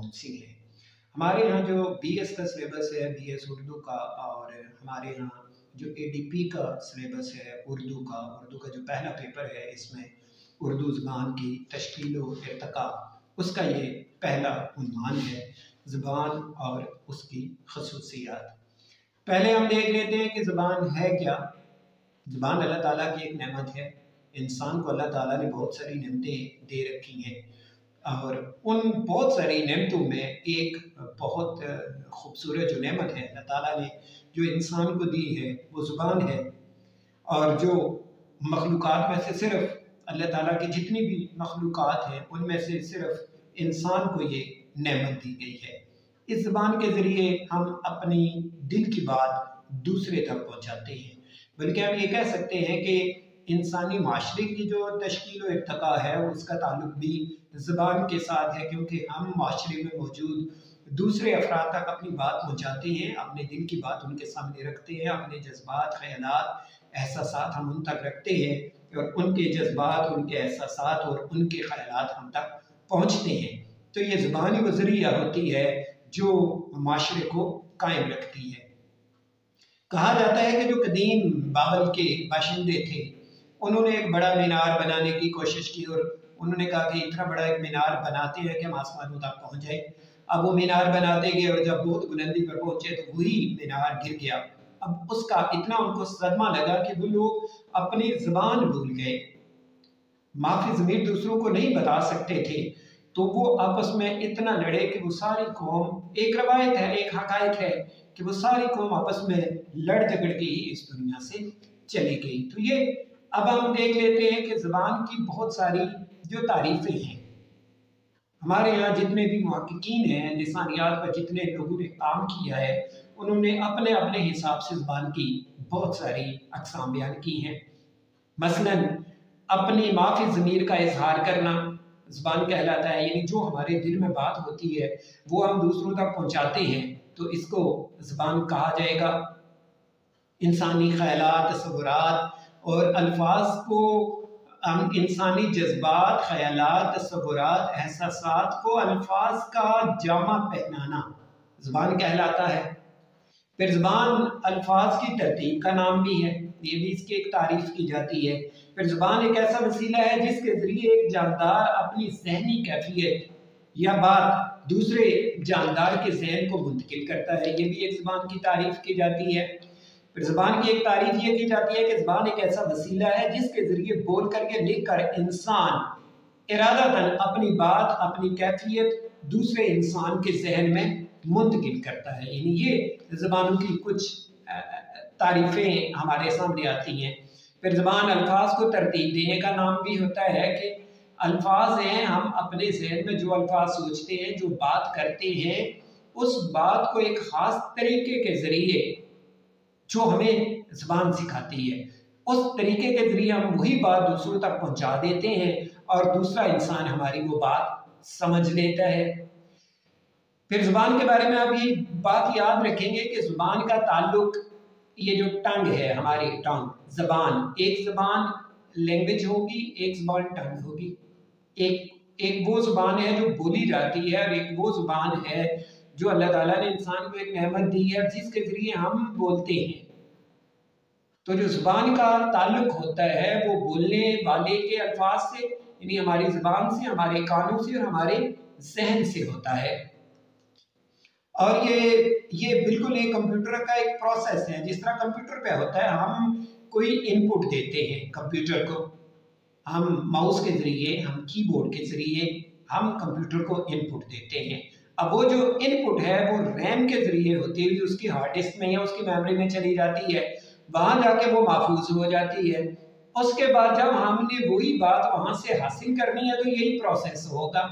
कौन सी है। हमारे यहाँ जो BS का सिलेबस है, BS उर्दू का, और हमारे यहाँ जो ADP का सिलेबस है उर्दू का जो पहला पेपर है, इसमें उर्दू ज़बान की तश्कील व इर्तिका, उसका ये पहला उन्वान है, ज़बान और उसकी खसूसियात। पहले हम देख लेते हैं कि ज़बान है क्या। ज़बान अल्लाह ताला की एक नेमत है। इंसान को अल्लाह ताला ने बहुत सारी नेमतें दे रखी हैं, और उन बहुत सारी नेमतों में एक बहुत खूबसूरत जो नेमत है अल्लाह ताला ने जो इंसान को दी है वो ज़ुबान है। और जो मखलूक़ात में से सिर्फ अल्लाह ताला की जितनी भी मखलूक़ात हैं उनमें से सिर्फ इंसान को ये नेमत दी गई है। इस ज़बान के ज़रिए हम अपनी दिल की बात दूसरे तक पहुँचाते हैं, बल्कि हम ये कह सकते हैं कि इंसानी माशरे की जो तश्कील व इर्तिका है उसका ताल्लुक भी ज़बान के साथ है, क्योंकि हम माशरे में मौजूद दूसरे अफराद तक अपनी बात पहुँचाते हैं, अपने दिल की बात उनके सामने रखते हैं, अपने जज्बात, ख़यालात, एहसासात हम उन तक रखते हैं और उनके जज्बात, उनके एहसासात और उनके ख़यालात हम तक पहुँचते हैं। तो ये ज़बान ही वो ज़रिया होती है जो माशरे को कायम रखती है। कहा जाता है कि जो कदीम बाबल के बाशिंदे थे उन्होंने एक बड़ा मीनार बनाने की कोशिश की, और उन्होंने कहा कि इतना बड़ा एक मीनार बनाते हैं कि हम आसमानों तक पहुंच जाए। अब वो मीनार बनाते गए और जब बहुत बुलंदी पर पहुंचे तो वही मीनार गिर गया। अब उसका इतना उनको सदमा लगा कि वो लोग अपनी ज़बान भूल गए, माफ़ी ज़मीर दूसरों को नहीं बता सकते थे, तो वो आपस में इतना लड़े कि वो सारी कौम, एक रवायत है, एक हकायक है कि वो सारी कौम आपस में लड़ झगड़ के ही इस दुनिया से चली गई। तो ये अब हम देख लेते हैं कि ज़बान की बहुत सारी जो तारीफ़ें हैं, हमारे यहाँ जितने भी मुहक्किकीन हैं, लिसानियात पर जितने लोगों ने काम किया है, उन्होंने अपने अपने हिसाब से ज़बान की बहुत सारी अक़साम बयान की हैं। मसलन अपनी माफ़ी ज़मीर का इजहार करना ज़बान कहलाता है, यानी जो हमारे दिल में बात होती है वो हम दूसरों तक पहुँचाते हैं, तो इसको ज़बान कहा जाएगा। इंसानी ख़यालात, तसव्वुरात और अल्फाज को हम इंसानी जज्बात, ख़यालात, तसव्वुरात, एहसासात को अल्फाज का जामा पहनाना ज़बान कहलाता है। फिर ज़बान अल्फाज की तरतीब का नाम भी है, ये भी इसकी एक तारीफ़ की जाती है। फिर ज़बान एक ऐसा वसीला है जिसके ज़रिए एक जानदार अपनी ज़हनी कैफियत या बात दूसरे जानदार के ज़हन को मुंतकिल करता है, ये भी एक ज़बान की तारीफ़ की जाती है। फिर ज़बान की एक तारीफ़ ये की जाती है कि ज़बान एक ऐसा वसीला है जिसके ज़रिए बोल करके लिख कर इंसान इरादतन अपनी बात, अपनी कैफियत दूसरे इंसान के जहन में मुंतकिल करता है। यानी ये ज़बानों की कुछ तारीफ़ें हमारे सामने आती हैं। फिर ज़बान अल्फाज को तरतीब देने का नाम भी होता है कि अल्फाज हैं, हम अपने जहन में जो अल्फाज सोचते हैं, जो बात करते हैं, उस बात को एक ख़ास तरीके के ज़रिए जो हमें ज़बान सिखाती है, उस तरीके के ज़रिए हम वही बात दूसरों तक पहुँचा देते हैं और दूसरा इंसान हमारी वो बात समझ लेता है। फिर ज़बान के बारे में आप ये बात याद रखेंगे कि ज़बान का ताल्लुक, ये जो टंग है हमारी टंग, ज़बान, एक ज़बान लैंग्वेज होगी, एक ज़बान टंग होगी। एक वो ज़बान है जो बोली जाती है और एक वो ज़बान है जो अल्लाह ताला ने इंसान को एक नेमत दी है जिसके ज़रिए हम बोलते हैं। तो जो ज़बान का ताल्लुक होता है वो बोलने वाले के अल्फाज से, यानी हमारी ज़बान से, हमारे कानों से और हमारे ज़हन से होता है। और ये बिल्कुल एक कंप्यूटर का एक प्रोसेस है। जिस तरह कंप्यूटर पे होता है, हम कोई इनपुट देते हैं कंप्यूटर को, हम माउस के ज़रिए, हम कीबोर्ड के ज़रिए हम कंप्यूटर को इनपुट देते हैं। अब वो जो इनपुट है वो रैम के ज़रिए होती है, उसकी हार्ड डिस्क में या उसकी मेमोरी में चली जाती है, वहाँ जाके वो महफूज हो जाती है। उसके बाद जब हमने वही बात वहाँ से हासिल करनी है तो यही प्रोसेस होगा।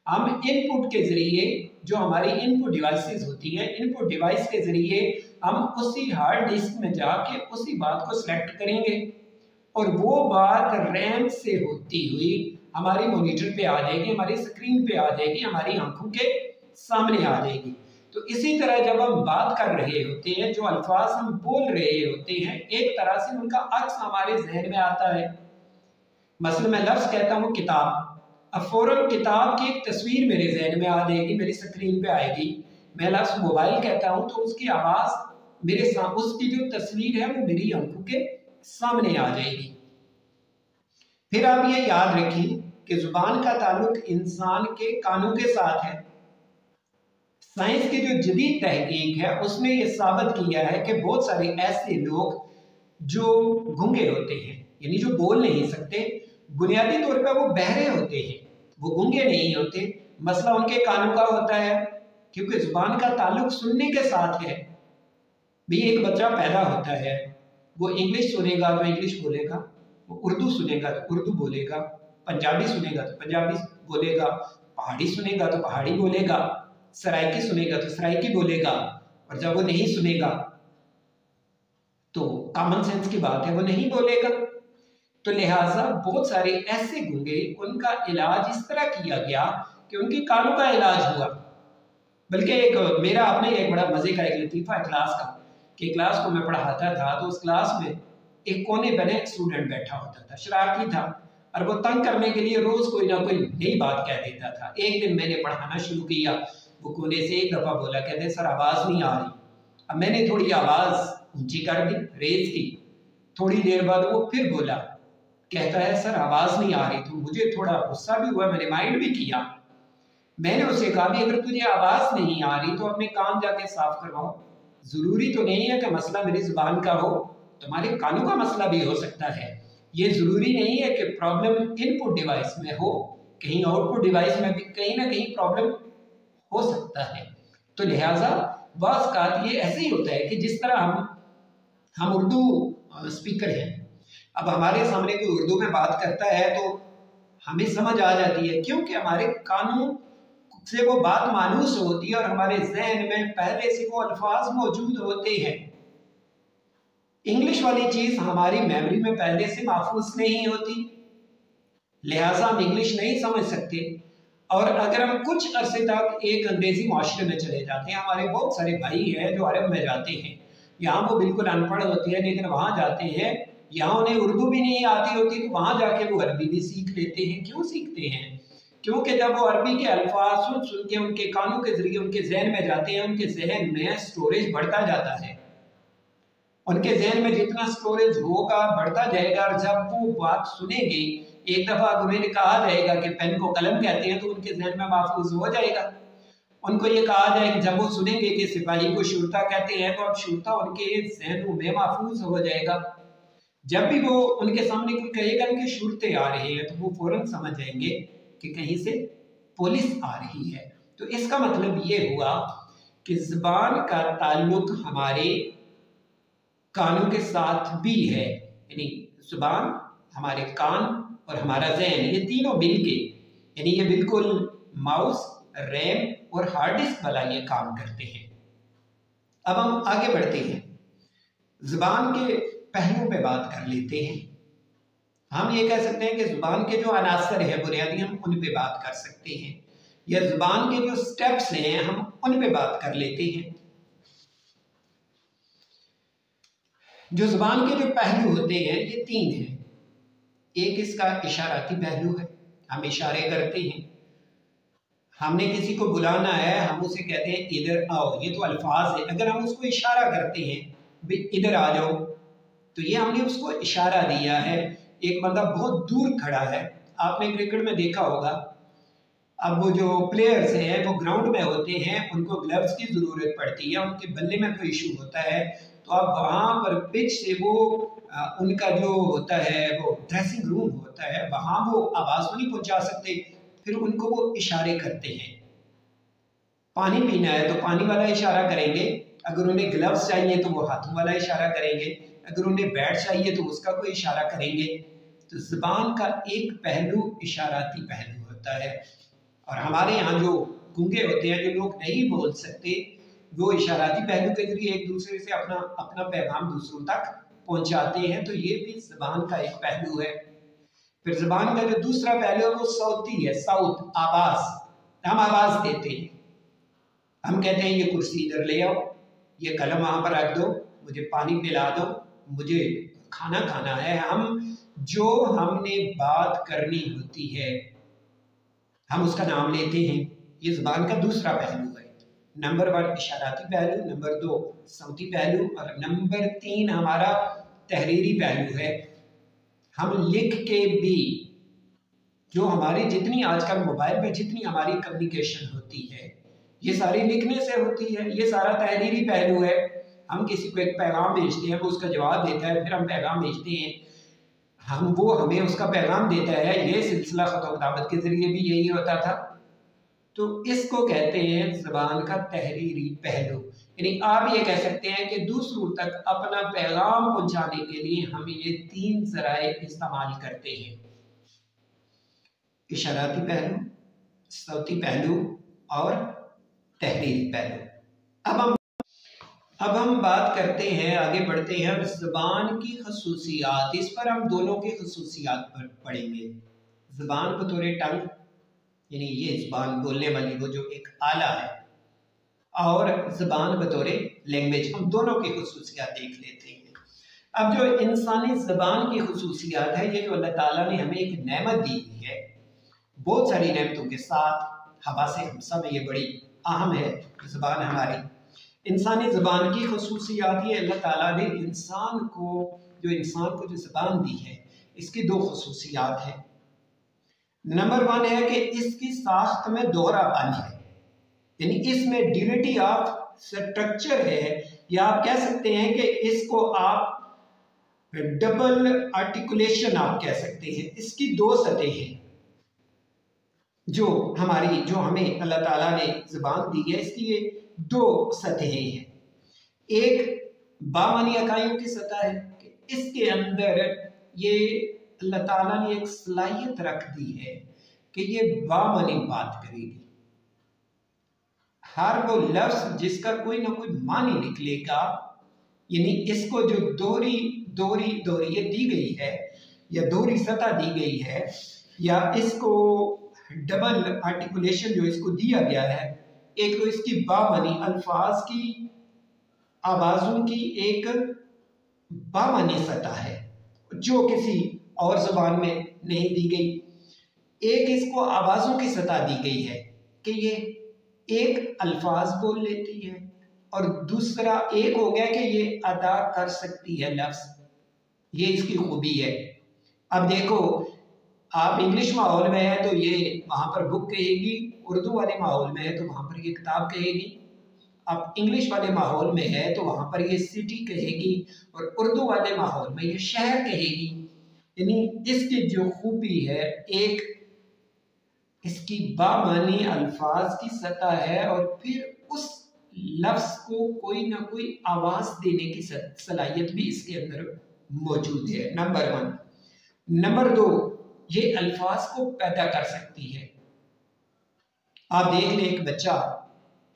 हम इनपुट के ज़रिए, जो हमारी इनपुट डिवाइसेस होती हैं, इनपुट डिवाइस के ज़रिए हम उसी हार्ड डिस्क में जाके उसी बात को सिलेक्ट करेंगे और वो बात रैम से होती हुई हमारी मॉनिटर पे आ जाएगी, हमारी स्क्रीन पे आ जाएगी, हमारी आंखों के सामने आ जाएगी। तो इसी तरह जब हम बात कर रहे होते हैं, जो अल्फाज हम बोल रहे होते हैं, एक तरह से उनका अक्स हमारे जहन में आता है। मसलन मैं लफ्ज़ कहता हूँ किताब, अब फ़ौरन किताब की एक तस्वीर मेरे जहन में आ जाएगी, मेरी स्क्रीन पे आएगी। मैं लफ्ज़ मोबाइल कहता हूँ तो उसकी आवाज़ मेरे सामने, उसकी जो तस्वीर है वो मेरी आंखों के सामने आ जाएगी। फिर आप ये याद रखिए कि ज़ुबान का ताल्लुक इंसान के कानों के साथ है। साइंस की जो जदीद तहकीक है उसने ये साबित किया है कि बहुत सारे ऐसे लोग जो गूंगे होते हैं, यानी जो बोल नहीं सकते, बुनियादी तौर पर वो बहरे होते हैं, वो गूंगे नहीं होते। मसला उनके कानों का होता है, क्योंकि ज़ुबान का ताल्लुक सुनने के साथ है। भी एक बच्चा पैदा होता है, वो इंग्लिश सुनेगा तो इंग्लिश बोलेगा, वो उर्दू सुनेगा तो उर्दू बोलेगा, पंजाबी सुनेगा तो पंजाबी बोलेगा, पहाड़ी सुनेगा तो पहाड़ी बोलेगा, सराइकी सुनेगा तो सराइकी बोलेगा। और जब वो नहीं सुनेगा तो कॉमन सेंस की बात है, वो नहीं बोलेगा। तो लिहाजा बहुत सारे ऐसे गूंगे, उनका इलाज इस तरह किया गया कि उनके कानों का इलाज हुआ। बल्कि एक मेरा आपने एक बड़ा मजे का एक लतीफा है क्लास का, कि क्लास को मैं पढ़ाता था तो उस क्लास में एक कोने बने एक स्टूडेंट बैठा होता था, शरारती था, और वो तंग करने के लिए रोज कोई ना कोई नई बात कह देता था। एक दिन मैंने पढ़ाना शुरू किया, वो कोने से एक दफा बोला, कहते सर आवाज नहीं आ रही। अब मैंने थोड़ी आवाज ऊंची कर दी, रेज की। थोड़ी देर बाद वो फिर बोला, कहता है सर आवाज नहीं आ रही। तो मुझे थोड़ा गुस्सा भी हुआ, मैंने माइंड भी किया। मैंने उसे कहा भी अगर तुझे आवाज नहीं आ रही तो अपने कान जाके साफ करवाओ। जरूरी तो नहीं है कि मसला मेरी जुबान का हो, तुम्हारे कानों का मसला भी हो सकता है। ये जरूरी नहीं है कि प्रॉब्लम इनपुट डिवाइस में हो, कहीं आउटपुट डिवाइस में भी कहीं ना कहीं प्रॉब्लम हो सकता है। तो लिहाजा बात ये ऐसे ही होता है कि जिस तरह हम उर्दू स्पीकर हैं, अब हमारे सामने कोई उर्दू में बात करता है तो हमें समझ आ जाती है, क्योंकि हमारे कानों से वो बात मानूस होती है और हमारे जहन में पहले से वो अल्फाज मौजूद होते हैं। इंग्लिश वाली चीज हमारी मेमोरी में पहले से महफूज नहीं होती, लिहाजा हम इंग्लिश नहीं समझ सकते। और अगर हम कुछ अरसे तक एक अंग्रेजी माशरे में चले जाते हैं, हमारे बहुत सारे भाई हैं जो अरब में जाते हैं, यहाँ वो बिल्कुल अनपढ़ होते हैं, लेकिन वहां जाते हैं, यहाँ उन्हें उर्दू भी नहीं आती होती, तो वहां जाके वो अरबी भी सीख लेते हैं। क्यों सीखते हैं? क्योंकि जब वो अरबी के अल्फाज सुन सुन के उनके कानों के जरिए उनके जहन में जाते हैं, उनके जहन में स्टोरेज बढ़ता जाता है। उनके जहन में जितना स्टोरेज होगा बढ़ता जाएगा, और जब वो बात सुनेंगे, एक दफा उन्हें कहा जाएगा कि पेन को कलम कहते हैं, तो उनके जहन में महफूज हो जाएगा। उनको ये कहा जाए कि जब वो सुनेंगे कि सिपाही को शुरता कहते हैं, तो अब शुरता उनके जहनों में महफूज हो जाएगा। जब भी वो उनके सामने कोई कहेगा कि शुरते आ रहे हैं, तो वो फौरन समझ जाएंगे कि कहीं से पुलिस आ रही है। तो इसका मतलब ये हुआ कि ज़बान का ताल्लुक हमारे कानों के साथ भी है, यानी ज़ुबान, हमारे कान और हमारा जहन, ये तीनों मिलके, यानी ये बिल्कुल माउस, रैम और हार्ड डिस्क वाला ये काम करते हैं। अब हम आगे बढ़ते हैं, ज़ुबान के पहलुओं पे बात कर लेते हैं। हम ये कह सकते हैं कि ज़ुबान के जो अनासर है बुनियादी, हम उन पे बात कर सकते हैं, या ज़ुबान के जो स्टेप्स हैं हम उन पे बात कर लेते हैं। जो ज़ुबान के जो पहलू होते हैं ये तीन हैं। एक इसका इशाराती पहलू है, हम इशारे करते हैं। हमने किसी को बुलाना है, हम उसे कहते हैं इधर आओ, ये तो अल्फाज है। अगर हम उसको इशारा करते हैं भाई इधर आ जाओ, तो ये हमने उसको इशारा दिया है। एक बंदा बहुत दूर खड़ा है, आपने क्रिकेट में देखा होगा, अब वो जो प्लेयर्स हैं वो ग्राउंड में होते हैं, उनको ग्लव्स की ज़रूरत पड़ती है, उनके बल्ले में कोई इशू होता है, तो अब वहाँ पर पिच से वो उनका जो होता है वो ड्रेसिंग रूम होता है, वहाँ वो आवाज़ नहीं पहुँचा सकते, फिर उनको वो इशारे करते हैं। पानी पीना है तो पानी वाला इशारा करेंगे, अगर उन्हें ग्लव्स चाहिए तो वो हाथों वाला इशारा करेंगे, अगर उन्हें बैट चाहिए तो उसका कोई इशारा करेंगे। तो ज़बान का एक पहलू इशाराती पहलू होता है। और हमारे यहाँ जो गूंगे होते हैं, जो लोग नहीं बोल सकते, वो इशाराती पहलू के जरिए एक दूसरे से अपना अपना पैगाम दूसरों तक पहुंचाते हैं। तो ये भी ज़बान का एक पहलू है। फिर ज़बान का जो दूसरा पहलू है वो सौती है, साउत, आवाज़। हम आवाज़ देते हैं, हम कहते हैं ये कुर्सी इधर ले आओ, ये कलम वहाँ पर रख दो, मुझे पानी पिला दो, मुझे खाना खाना है। हम जो हमने बात करनी होती है हम उसका नाम लेते हैं। ये ज़बान का दूसरा पहलू है। नंबर 1 इशाराती पहलू, नंबर 2 सौती पहलू और नंबर 3 हमारा तहरीरी पहलू है। हम लिख के भी, जो हमारी जितनी आजकल मोबाइल पे जितनी हमारी कम्युनिकेशन होती है ये सारी लिखने से होती है, ये सारा तहरीरी पहलू है। हम किसी को एक पैगाम भेजते हैं, वो उसका जवाब देता है, फिर हम पैगाम भेजते हैं, वो हमें उसका पैगाम देता है। ये सिलसिला खत व किताबत के जरिए भी यही होता था। तो इसको कहते हैं ज़बान का तहरीरी पहलू। यानी आप ये कह सकते हैं कि दूसरों तक अपना पैगाम पहुंचाने के लिए हम ये 3 ज़राए इस्तेमाल करते हैं, इशाराती पहलू, सौती पहलू और तहरीरी पहलू। अब हम बात करते हैं, आगे बढ़ते हैं और ज़बान की खसूसियात, इस पर हम दोनों की खसूसियात पर पढ़ेंगे। ज़बान बतौर टंग, यानी ये ज़बान बोलने वाली वो जो एक आला है, और ज़बान बतौर लैंग्वेज, हम दोनों की खसूसियात देख लेते हैं। अब जो इंसानी ज़बान की खसूसियात है, ये जो अल्लाह ताला ने हमें एक नेमत दी हुई है, बहुत सारी नेमतों के साथ हवा से हमसा में ये बड़ी अहम है ज़बान हमारी। इंसानी ज़बान की खसूसियात ये अल्लाह ताला ने इंसान को जो ज़बान दी है इसकी 2 खसूसियात हैं। नंबर 1 है कि इसकी साख्त में दोहरापन है, यानी इसमें ड्यूलिटी ऑफ स्ट्रक्चर है, या आप कह सकते हैं कि इसको आप डबल आर्टिकुलेशन आप कह सकते हैं। इसकी 2 सतहें हैं, जो हमें अल्लाह ताला ने ज़बान दी है, इसकी ये 2 सतहें हैं। एक बामानी इकाइयों की सतह है कि इसके अंदर ये अल्लाह ताला ने एक सलाहियत रख दी है कि ये बामानी बात करेगी। हर वो लफ्ज़ जिसका कोई ना कोई मानी निकलेगा, यानी इसको जो दोहरी ये दी गई है, या दोहरी सतह दी गई है, या इसको डबल आर्टिकुलेशन जो इसको दिया गया है, एक तो इसकी बामानी अल्फाज की, आवाज़ों की एक बामानी सतह है जो किसी और ज़बान में नहीं दी गई। एक इसको आवाज़ों की सतह दी गई है कि ये एक अल्फाज बोल लेती है, और दूसरा एक हो गया कि ये अदा कर सकती है लफ्ज़, ये इसकी खूबी है। अब देखो, आप इंग्लिश माहौल में है तो ये वहाँ पर बुक कहेगी, उर्दू वाले माहौल में है तो वहाँ पर ये किताब कहेगी। आप इंग्लिश वाले माहौल में है तो वहाँ पर ये सिटी कहेगी, और उर्दू वाले माहौल में ये शहर कहेगी। यानी इसकी जो खूबी है, एक इसकी बामानी अल्फाज की सतह है, और फिर उस लफ्ज़ को कोई ना कोई आवाज़ देने की सलाहियत भी इसके अंदर मौजूद है, नंबर 1। नंबर 2, ये अल्फाज को पैदा कर सकती है। आप देख लें, एक बच्चा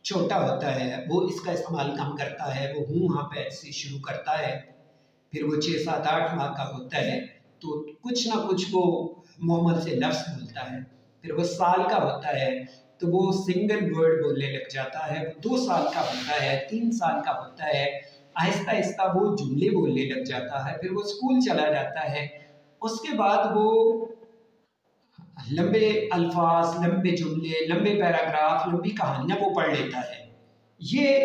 छोटा होता है, वो इसका इस्तेमाल कम करता है, वो हूँ हाँ पे से शुरू करता है, फिर वो 6, 7, 8 माह का होता है तो कुछ ना कुछ वो मोहम्मद से लफ्ज़ बोलता है, फिर वो साल का होता है तो वो सिंगल वर्ड बोलने लग जाता है, 2 साल का होता है, 3 साल का होता है, आहिस्ता आहिस्ता वो जुमले बोलने लग जाता है, फिर वो स्कूल चला जाता है, उसके बाद वो लंबे अल्फाज, लंबे जुमले, लंबे पैराग्राफ, लंबी कहानियाँ वो पढ़ लेता है। ये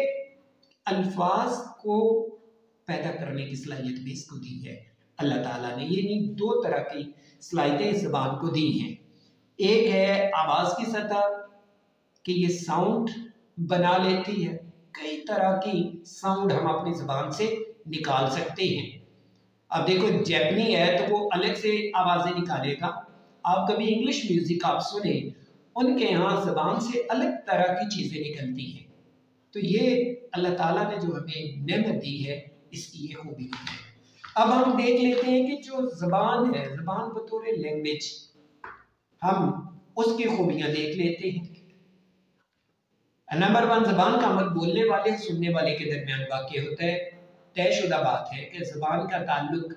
अल्फाज को पैदा करने की सलाहियत भी इसको दी है अल्लाह ताला ने। ये नहीं, 2 तरह की सलाहियतें इस ज़बान को दी हैं। एक है आवाज़ की सतह कि ये साउंड बना लेती है, कई तरह की साउंड हम अपनी ज़बान से निकाल सकते हैं। अब देखो, जैपनी है तो वो अलग से आवाज़ें निकालेगा। आप कभी इंग्लिश म्यूज़िक आप सुने, उनके यहाँ ज़बान से अलग तरह की चीज़ें निकलती हैं। तो ये अल्लाह ताला ने जो हमें नेमत दी है, इसकी ये खूबी है। अब हम देख लेते हैं कि जो ज़बान है, ज़बान बतौर लैंग्वेज, हम उसकी खूबियाँ देख लेते हैं। नंबर 1, ज़बान का अमल बोलने वाले सुनने वाले के दरमियान वाक़ई होता है। तयशुदा बात है कि ज़बान का ताल्लुक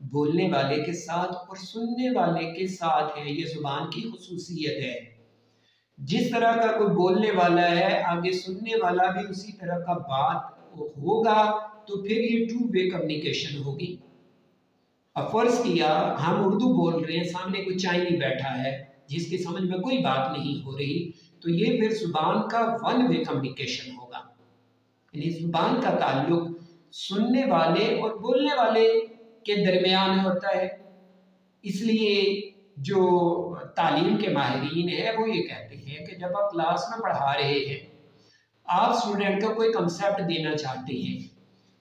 बोलने वाले के साथ और सुनने वाले के साथ है, ये ज़ुबान की खुसूसियत है। जिस तरह का कोई बोलने वाला है, आगे सुनने वाला भी उसी तरह का बात होगा, तो फिर ये 2 वे कम्युनिकेशन होगी। अब फर्ज किया हम उर्दू बोल रहे हैं, सामने कोई चाइनी बैठा है, जिसकी समझ में कोई बात नहीं हो रही, तो ये फिर ज़ुबान का वन वे कम्युनिकेशन होगा। यानी ज़ुबान का ताल्लुक सुनने वाले और बोलने वाले के दरमियान होता है। इसलिए जो तालीम के माहिरीन हैं वो ये कहते हैं कि जब आप क्लास में पढ़ा रहे हैं, आप स्टूडेंट को कोई कंसेप्ट देना चाहते हैं,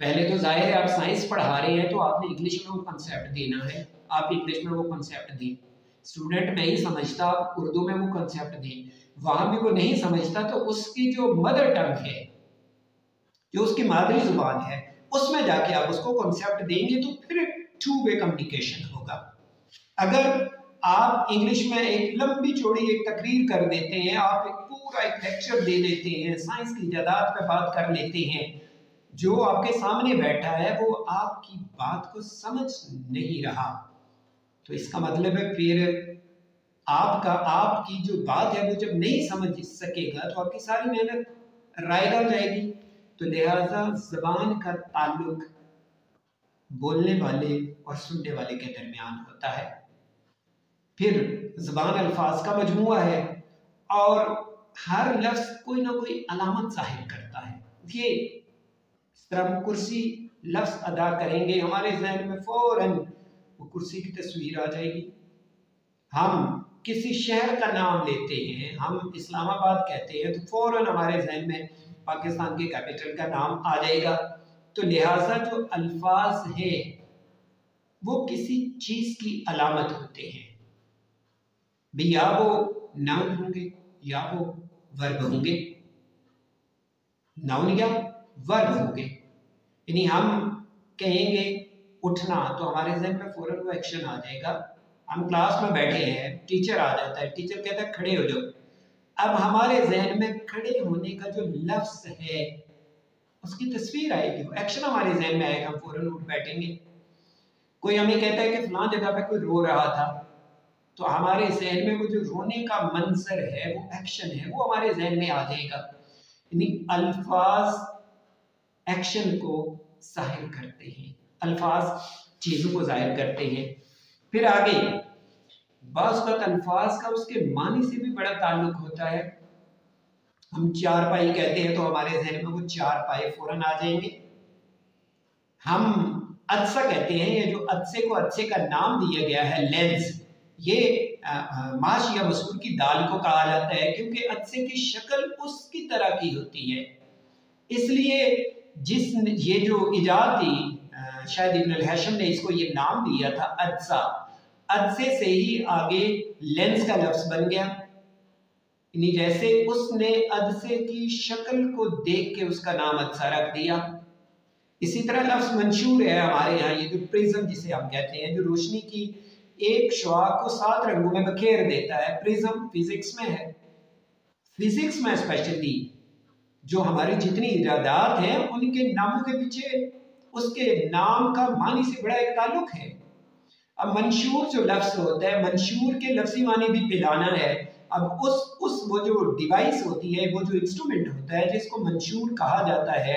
पहले तो जाहिर है आप साइंस पढ़ा रहे हैं तो आपने इंग्लिश में वो कंसेप्ट देना है, आप इंग्लिश में वो कंसेप्ट दें। स्टूडेंट नहीं समझता, आप उर्दू में वो कंसेप्ट दें। वहाँ भी वो नहीं समझता तो उसकी जो मदर टंग है, जो उसकी मादरी जुबान है, उसमें जाके आप उसको कॉन्सेप्ट देंगे तो फिर टू वे कम्युनिकेशन होगा। अगर आप इंग्लिश में एक लंबी चौड़ी एक तकरीर कर देते हैं, आप एक पूरा एक लेक्चर दे देते हैं, साइंस की इजादात पे बात कर लेते हैं, जो आपके सामने बैठा है वो आपकी बात को समझ नहीं रहा, तो इसका मतलब है फिर आपकी जो बात है वो जब नहीं समझ सकेगा तो आपकी सारी मेहनत रायगा हो जाएगी। तो लिहाजा ज़बान का ताल्लुक बोलने वाले और सुनने वाले के दरमियान होता है। फिर ज़बान अल्फाज का मजमुआ है और हर लफ्ज़ कोई ना कोई अलामत ज़ाहिर करता है। ये इस तरह हम कुर्सी लफ्ज़ अदा करेंगे, हमारे जहन में फ़ौरन वो कुर्सी की तस्वीर आ जाएगी। हम किसी शहर का नाम लेते हैं, हम इस्लामाबाद कहते हैं तो फ़ौरन हमारे जहन में पाकिस्तान के कैपिटल का नाम आ जाएगा। तो लिहाजा जो अल्फाज है वो किसी चीज़ की अलामत होते हैं, भी या वो नाउन होंगे या वो वर्ब होंगे, नाउन या वर्ब होंगे। यानी हम कहेंगे उठना तो हमारे जहन में फ़ौरन वो एक्शन आ जाएगा। हम क्लास में बैठे हैं, टीचर आ जाता है, टीचर कहता है खड़े हो जाओ। अब हमारे जहन में खड़े होने का जो लफ्ज़ है उसकी तस्वीर आएगी, वो एक्शन हमारे जहन में आएगा, हम फ़ौरन उठ बैठेंगे। कोई हमें कहता है कि फलां जगह पे कोई रो रहा था, तो हमारे जहन में वो जो रोने का मंजर है, वो एक्शन है, वो हमारे जहन में आ जाएगा। यानी अल्फाज एक्शन को जाहिर करते हैं, अल्फाज चीज़ों को जाहिर करते हैं। फिर आगे बाज़ वक़्त अल्फाज का उसके मानी से भी बड़ा ताल्लुक होता है। हम चारपाई कहते हैं तो हमारे जहन में वो चारपाई फ़ौरन आ जाएंगे। हम अदसा कहते हैं, ये जो अदसे को अदसे का नाम दिया गया है लेंस, ये माश या मसूर की दाल को कहा जाता है क्योंकि अदसे की शक्ल उसकी तरह की होती है। इसलिए ये जो इजाद थी, शायद इब्न अल-हैशम ने इसको ये नाम दिया था अदसा, अदसे से ही आगे लेंस का लफ्ज़ बन गया। यानी जैसे उसने अदसे की शक्ल को देख के उसका नाम अदसा रख दिया। इसी तरह लफ्ज़ मंशूर है हमारे यहाँ, ये जो प्रिज्म जिसे हम कहते हैं, जो रोशनी की एक शुआ को 7 रंगों में बखेर देता है, प्रिज्म फिजिक्स में है। फिजिक्स में स्पेशली जो हमारी जितनी इजादात हैं उनके नामों के पीछे उसके नाम का मानी से बड़ा एक ताल्लुक है। अब मंशूर जो लफ्ज़ होता है, मंशूर के लफ्ज़ी मानी भी पिलाना है। अब उस वो जो डिवाइस होती है, वो जो इंस्ट्रूमेंट होता है जिसको मंशूर कहा जाता है,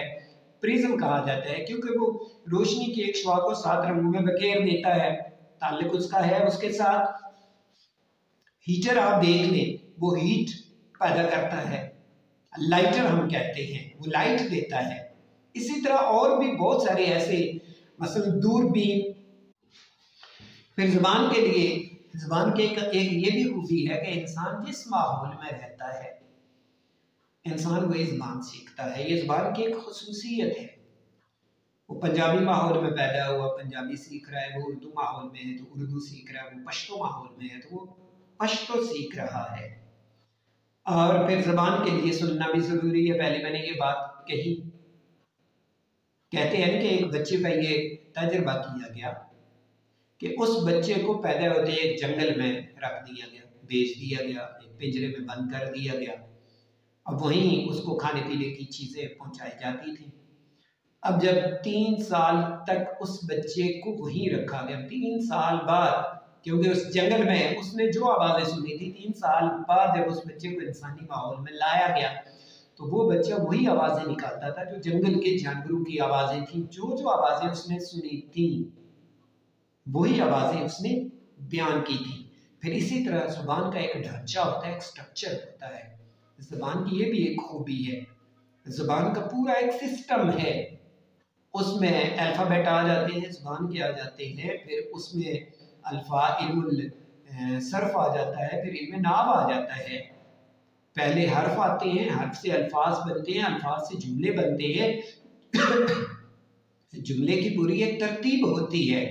प्रिज्म कहा जाता है, क्योंकि वो रोशनी की एक शुआ को 7 रंगों में बखेर देता है। ताल्लुक उसका है उसके साथ। हीटर आप देख लें, वो हीट पैदा करता है, लाइटर हम कहते हैं, वो लाइट देता है। इसी तरह और भी बहुत सारे ऐसे, मसलन दूरबीन। फिर ज़ुबान के लिए, ज़ुबान के एक ये भी खूबी है कि इंसान जिस माहौल में रहता है इंसान वही ज़ुबान सीखता है। ये ज़ुबान की एक खुसूसियत है। वो पंजाबी माहौल में पैदा हुआ, पंजाबी सीख रहा है, वो उर्दू माहौल में है तो उर्दू सीख रहा है, वो पश्तो माहौल में है तो वो पश्तो सीख रहा है। और फिर ज़बान के लिए सुनना भी ज़रूरी है। पहले मैंने ये बात कही, कहते हैं कि एक बच्चे का ये तजर्बा किया गया कि उस बच्चे को पैदा होते एक जंगल में रख दिया गया, बेच दिया गया, एक पिंजरे में बंद कर दिया गया। अब वहीं उसको खाने पीने की चीज़ें पहुंचाई जाती थी। अब जब 3 साल तक उस बच्चे को वहीं रखा गया, 3 साल बाद, क्योंकि उस जंगल में उसने जो आवाज़ें सुनी थी, 3 साल बाद जब उस बच्चे को इंसानी माहौल में लाया गया तो वो बच्चा वही आवाज़ें निकालता था जो जंगल के जानवरों की आवाज़ें थी। जो आवाज़ें उसने सुनी थी वही आवाज़ें उसने बयान की थी। फिर इसी तरह ज़ुबान का एक ढांचा होता है, एक स्ट्रक्चर होता है। ज़ुबान की ये भी एक खूबी है, ज़ुबान का पूरा एक सिस्टम है, उसमें अल्फ़ाबेट आ जाते हैं, ज़ुबान के आ जाते हैं, फिर उसमें इल्मुल सर्फ़ आ जाता है, फिर इल्म नाव आ जाता है। पहले हर्फ आते हैं, हर्फ से अल्फाज बनते हैं, अल्फाज से जुमले बनते हैं। जुमले की पूरी एक तरतीब होती है,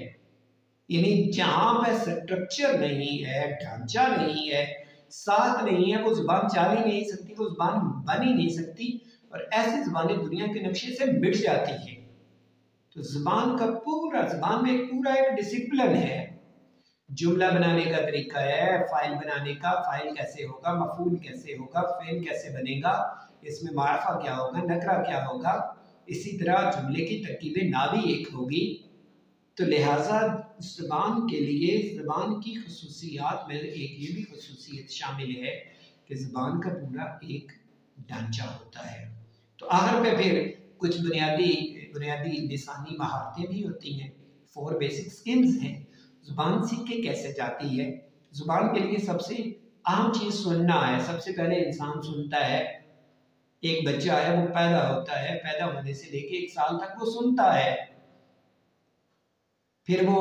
यानी जहां पर स्ट्रक्चर नहीं है, ढांचा नहीं है, साथ नहीं है, वो जुबान चल ही नहीं सकती, वो जुबान बन ही नहीं सकती, और ऐसी जुबानें दुनिया के नक्शे से मिट जाती हैं। तो जुबान का पूरा, जुबान में पूरा एक डिसिप्लिन है, जुमला बनाने का तरीका है, फाइल बनाने का, फाइल कैसे होगा, मफूल कैसे होगा, फेल कैसे बनेगा, इसमें मारफा क्या होगा, नकरा क्या होगा, इसी तरह जुमले की तरकीबें ना भी एक होगी। तो लिहाजा ज़बान के लिए ज़बान की खसूसियात में एक ये भी खसूसियत शामिल है कि ज़बान का पूरा एक ढांचा होता है। तो आखिर पे फिर कुछ बुनियादी लिसानी महारतें भी होती हैं, 4 बेसिक स्किल्स हैं। ज़ुबान सीख के कैसे जाती है? ज़ुबान के लिए सबसे अहम चीज़ सुनना है। सबसे पहले इंसान सुनता है, एक बच्चा है वो पैदा होता है, पैदा होने से लेके 1 साल तक वो सुनता है, फिर वो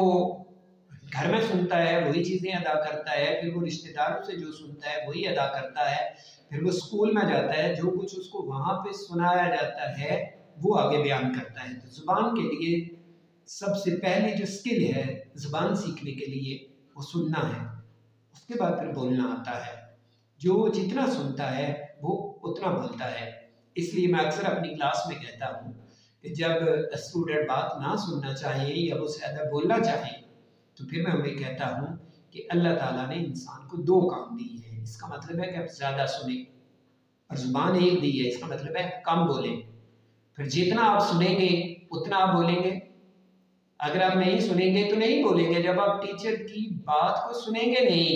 घर में सुनता है, वही चीज़ें अदा करता है, फिर वो रिश्तेदारों से जो सुनता है वही अदा करता है, फिर वो स्कूल में जाता है, जो कुछ उसको वहाँ पे सुनाया जाता है वो आगे बयान करता है। तो ज़ुबान के लिए सबसे पहली जो स्किल है ज़ुबान सीखने के लिए वो सुनना है, उसके बाद फिर बोलना आता है। जो जितना सुनता है वो उतना बोलता है। इसलिए मैं अक्सर अपनी क्लास में कहता हूँ कि जब स्टूडेंट बात ना सुनना चाहिए या वो ज़्यादा बोलना चाहे, तो फिर मैं उन्हें कहता हूँ कि अल्लाह ताला ने इंसान को 2 काम दिए हैं। इसका मतलब है कि आप ज़्यादा सुने, और ज़ुबान एक दी है, इसका मतलब है कम बोलें। फिर जितना आप सुनेंगे उतना आप बोलेंगे, अगर आप नहीं सुनेंगे तो नहीं बोलेंगे। जब आप टीचर की बात को सुनेंगे नहीं,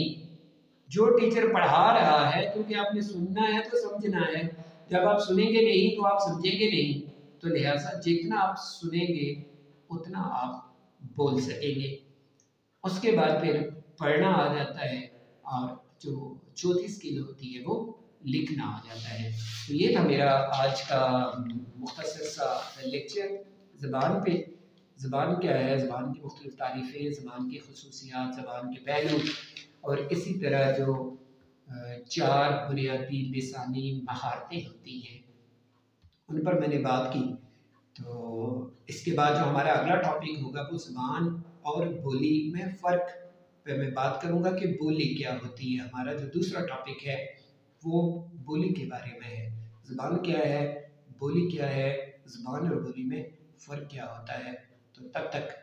जो टीचर पढ़ा रहा है, क्योंकि आपने सुनना है तो समझना है, जब आप सुनेंगे नहीं तो आप समझेंगे नहीं। तो लिहाजा जितना आप सुनेंगे उतना आप बोल सकेंगे। उसके बाद फिर पढ़ना आ जाता है, और जो चौथी स्किल होती है वो लिखना आ जाता है। तो ये था मेरा आज का मुख्तसर सा लेक्चर ज़बान पे। ज़बान क्या है, ज़बान की मुख्तलिफ तारीफ़ें, ज़बान की खसूसियात, ज़बान के पहलू, और इसी तरह जो 4 बुनियादी लिसानी महारतें होती हैं उन पर मैंने बात की। तो इसके बाद जो हमारा अगला टॉपिक होगा वो ज़बान और बोली में फ़र्क पे मैं बात करूँगा कि बोली क्या होती है। हमारा जो दूसरा टॉपिक है वो बोली के बारे में है। ज़बान क्या है, बोली क्या है, ज़बान और बोली में फ़र्क क्या होता है। तो तब तक